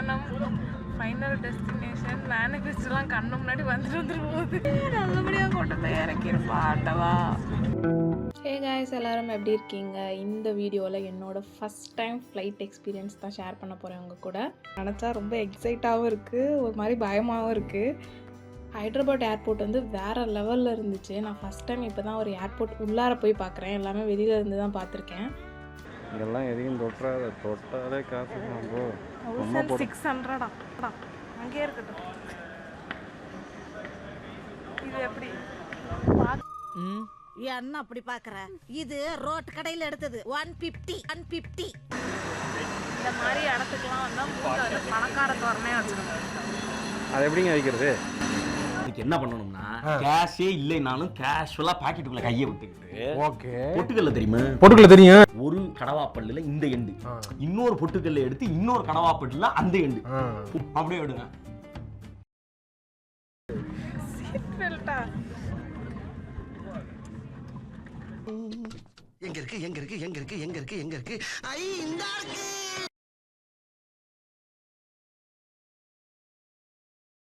பயணம் final destination மேனிஃபெஸ்ட்லாம் கண்ணு முன்னாடி வந்துட்டு போகுது. நல்லபடியாக கொண்டு போய் இறக்கிருப்பா ஆட்டவா. ஹே காய்ஸ், எல்லோரும் எப்படி இருக்கீங்க? இந்த வீடியோவில் என்னோடய ஃபஸ்ட் டைம் ஃப்ளைட் எக்ஸ்பீரியன்ஸ் தான் ஷேர் பண்ண போகிறேன் உங்கள் கூட. நினச்சா ரொம்ப எக்ஸைட்டாகவும் இருக்குது, ஒரு மாதிரி பயமாகவும் இருக்குது. ஹைதராபாத் ஏர்போர்ட் வந்து வேறு லெவலில் இருந்துச்சு. நான் ஃபஸ்ட் டைம் இப்போ தான் ஒரு ஏர்போர்ட் உள்ளார போய் பார்க்குறேன். எல்லாமே வெளியில் இருந்து தான் பார்த்துருக்கேன். இதெல்லாம் எதையும் தொட்டாத, தொட்டாலே காசு 600 அங்கேயே இருக்கட்டும். இது எப்படி என்ன அப்படி பாக்குற? இது ரோட் கடையில் எடுத்தது 150. இந்த மாதிரி இடத்துக்குலாம் வந்தால் பணக்கார தோரணே வச்சுக்கணும். அது எப்படிங்க வைக்கிறது? இதுக்கு என்ன பண்ணணும்னா, கேஷே இல்லைனாலும் கேஷுவலா பாக்கெட்டுக்குள்ள கையை விட்டுக்கிட்டு, ஓகே, பொட்டுக்கல்ல தெரியுமா? பொட்டுக்கல்ல தெரியும். ஒரு கடவாப்பல்லுல இந்த எண்டு, இன்னொரு பொட்டுக்கல்ல எடுத்து இன்னொரு கடவாப்பல்லுல அந்த எண்டு அப்படியே விடுங்க. சீட் பெல்ட்டா எங்க இருக்கு? ஐ இந்த இருக்கு.